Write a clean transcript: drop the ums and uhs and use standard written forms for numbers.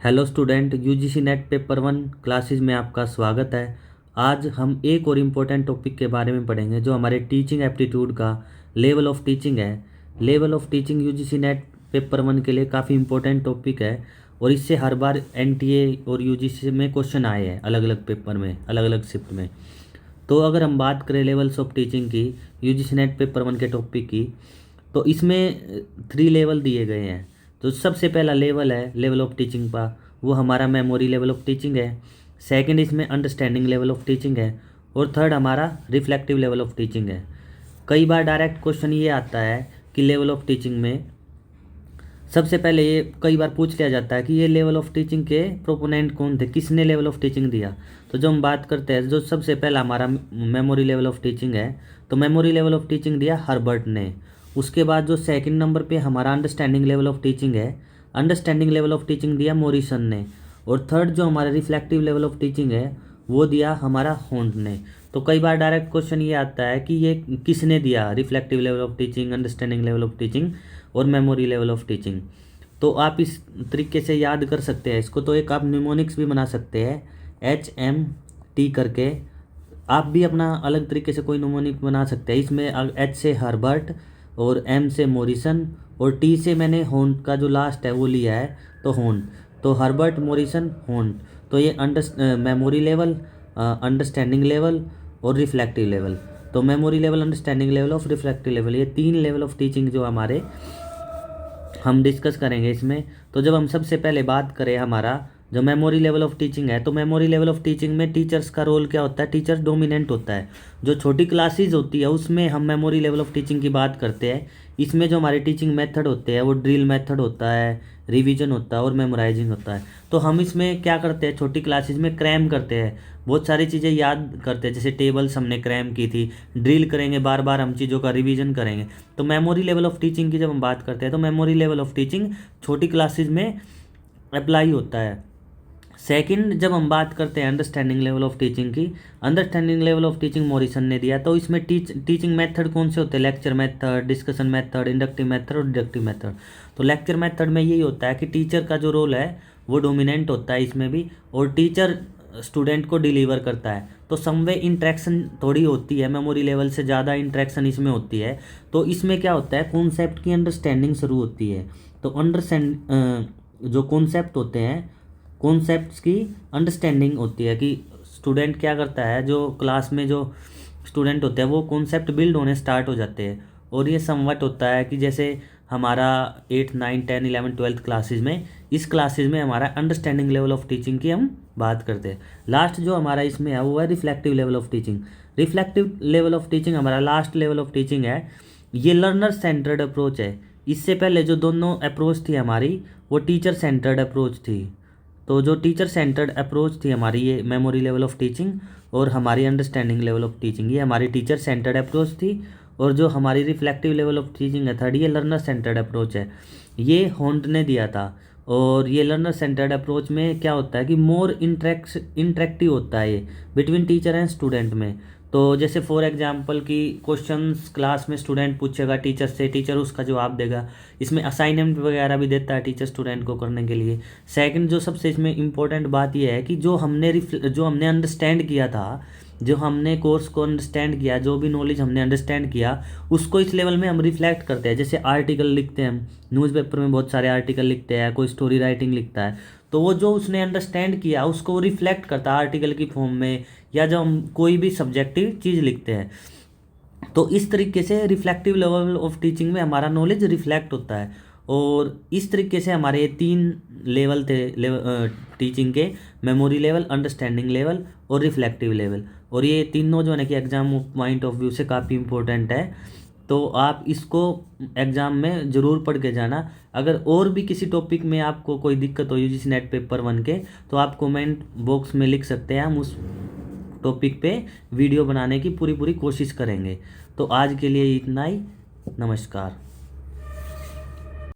Hello student, UGC net paper 1 classes में आपका स्वागत है। आज हम एक और इम्पोर्टेंट टॉपिक के बारे में पढ़ेंगे जो हमारे टीचिंग एप्टीट्यूड का लेवल ऑफ टीचिंग है। Level of teaching UGC net paper 1 के लिए काफ़ी इम्पोर्टेंट टॉपिक है और इससे हर बार एनटीए और यूजीसी में क्वेश्चन आए हैं अलग अलग पेपर में, अलग अलग शिफ्ट में। तो अगर हम बात करें लेवल्स ऑफ टीचिंग की यूजीसी नेट पेपर 1 के टॉपिक की, तो इसमें 3 लेवल दिए गए हैं। तो सबसे पहला लेवल है लेवल ऑफ टीचिंग का, वो हमारा मेमोरी लेवल ऑफ टीचिंग है। सेकंड इसमें अंडरस्टैंडिंग लेवल ऑफ टीचिंग है और थर्ड हमारा रिफ्लेक्टिव लेवल ऑफ टीचिंग है। कई बार डायरेक्ट क्वेश्चन ये आता है कि लेवल ऑफ टीचिंग में सबसे पहले ये कई बार पूछ लिया जाता है कि ये लेवल ऑफ टीचिंग के प्रोपोनेंट कौन थे, किसने लेवल ऑफ टीचिंग दिया। तो जो हम बात करते हैं, जो सबसे पहला हमारा मेमोरी लेवल ऑफ टीचिंग है, तो मेमोरी लेवल ऑफ टीचिंग दिया हर्बर्ट ने। उसके बाद जो सेकंड नंबर पे हमारा अंडरस्टैंडिंग लेवल ऑफ टीचिंग है, अंडरस्टैंडिंग लेवल ऑफ टीचिंग दिया मॉरिसन ने। और थर्ड जो हमारा रिफ्लेक्टिव लेवल ऑफ टीचिंग है वो दिया हमारा होंट ने। तो कई बार डायरेक्ट क्वेश्चन ये आता है कि ये किसने दिया, reflective level of teaching, understanding level of teaching और मेमोरी लेवल ऑफ टीचिंग। तो आप इस तरीके से याद कर सकते हैं इसको। तो एक आप निमोनिक्स भी बना सकते हैं HMT करके। आप भी अपना अलग तरीके से कोई निमोनिक बना सकते हैं। इसमें H से हर्बर्ट और M से मॉरिसन और T से मैंने होंट का जो लास्ट है वो लिया है, तो होंट। तो हर्बर्ट, मॉरिसन, होंट। तो ये मेमोरी लेवल, अंडरस्टैंडिंग लेवल और रिफ्लेक्टिव लेवल। तो memory level, understanding level of reflective level, ये 3 लेवल ऑफ टीचिंग जो हमारे हम डिस्कस करेंगे इसमें। तो जब हम सबसे पहले बात करें हमारा जो मेमोरी लेवल ऑफ टीचिंग है, तो मेमोरी लेवल ऑफ टीचिंग में टीचर्स का रोल क्या होता है, टीचर डोमिनेंट होता है। जो छोटी क्लासेस होती है उसमें हम मेमोरी लेवल ऑफ टीचिंग की बात करते हैं। इसमें जो हमारे टीचिंग मेथड होते हैं वो ड्रिल मेथड होता है, रिवीजन होता है और मेमोराइजिंग होता है। तो हम इसमें क्या करते हैं, छोटी क्लासेस में क्रैम करते हैं, बहुत सारी चीज़ें याद करते हैं। जैसे टेबल्स हमने क्रैम की थी, ड्रिल करेंगे, बार बार हम चीज़ों का रिवीजन करेंगे। तो मेमोरी लेवल ऑफ टीचिंग की जब हम बात करते हैं तो मेमोरी लेवल ऑफ टीचिंग छोटी क्लासेस में अप्लाई होता है। सेकंड, जब हम बात करते हैं अंडरस्टैंडिंग लेवल ऑफ टीचिंग की, understanding level of teaching Morrison ने दिया। तो इसमें टीचिंग मेथड कौन से होते हैं, lecture method, discussion method, inductive method और डिडक्टिव मेथड। तो लेक्चर मेथड में यही होता है कि टीचर का जो रोल है वो डोमिनेंट होता है इसमें भी, और टीचर स्टूडेंट को डिलीवर करता है। तो समवे इंट्रैक्शन थोड़ी होती है, मेमोरी लेवल से ज़्यादा इंट्रैक्शन इसमें होती है। तो इसमें क्या होता है, कॉन्सेप्ट की अंडरस्टैंडिंग शुरू होती है। तो जो कॉन्सेप्ट होते हैं, कॉन्सेप्ट्स की अंडरस्टैंडिंग होती है कि स्टूडेंट क्या करता है, जो क्लास में जो स्टूडेंट होते हैं वो कॉन्सेप्ट बिल्ड होने स्टार्ट हो जाते हैं। और ये समवट होता है कि जैसे हमारा 8, 9, 10, 11, 12 क्लासेस में, इस क्लासेस में हमारा अंडरस्टैंडिंग लेवल ऑफ टीचिंग की हम बात करते हैं। लास्ट जो हमारा इसमें है वो है reflective level of teaching. Reflective level of teaching हमारा लास्ट लेवल ऑफ टीचिंग है। ये लर्नर सेंटर्ड अप्रोच है। इससे पहले जो दोनों अप्रोच थी हमारी वो टीचर सेंटर्ड अप्रोच थी। तो जो टीचर सेंटर्ड अप्रोच थी हमारी, ये मेमोरी लेवल ऑफ टीचिंग, और हमारी अंडरस्टैंडिंग लेवल ऑफ टीचिंग ये हमारी टीचर सेंटर्ड अप्रोच थी। और जो हमारी रिफ्लेक्टिव लेवल ऑफ टीचिंग है थर्ड, ये लर्नर सेंटर्ड अप्रोच है, ये होंट ने दिया था। और ये लर्नर सेंटर्ड अप्रोच में क्या होता है कि मोर इंटरेक्टिव होता है ये बिटवीन टीचर एंड स्टूडेंट में। तो जैसे फॉर एग्जांपल कि क्वेश्चंस क्लास में स्टूडेंट पूछेगा टीचर से, टीचर उसका जवाब देगा। इसमें असाइनमेंट वगैरह भी देता है टीचर स्टूडेंट को करने के लिए। सेकंड, जो सबसे इसमें इम्पोर्टेंट बात यह है कि जो हमने अंडरस्टैंड किया था, जो हमने कोर्स को अंडरस्टैंड किया, जो भी नॉलेज हमने अंडरस्टैंड किया, उसको इस लेवल में हम रिफ्लेक्ट करते हैं। जैसे आर्टिकल लिखते हैं हम, न्यूज़पेपर में बहुत सारे आर्टिकल लिखते हैं, कोई स्टोरी राइटिंग लिखता है, तो वो जो उसने अंडरस्टैंड किया उसको वो रिफ्लेक्ट करता है आर्टिकल की फॉर्म में, या जब हम कोई भी सब्जेक्टिव चीज़ लिखते हैं। तो इस तरीके से रिफ्लेक्टिव लेवल ऑफ टीचिंग में हमारा नॉलेज रिफ्लेक्ट होता है। और इस तरीके से हमारे ये 3 लेवल थे टीचिंग के, मेमोरी लेवल, अंडरस्टैंडिंग लेवल और रिफ्लेक्टिव लेवल। और ये तीनों जो है ना कि एग्जाम पॉइंट ऑफ व्यू से काफ़ी इंपॉर्टेंट है। तो आप इसको एग्ज़ाम में ज़रूर पढ़ के जाना। अगर और भी किसी टॉपिक में आपको कोई दिक्कत हो यूजीसी नेट पेपर 1 के, तो आप कमेंट बॉक्स में लिख सकते हैं, हम उस टॉपिक पे वीडियो बनाने की पूरी कोशिश करेंगे। तो आज के लिए इतना ही। नमस्कार।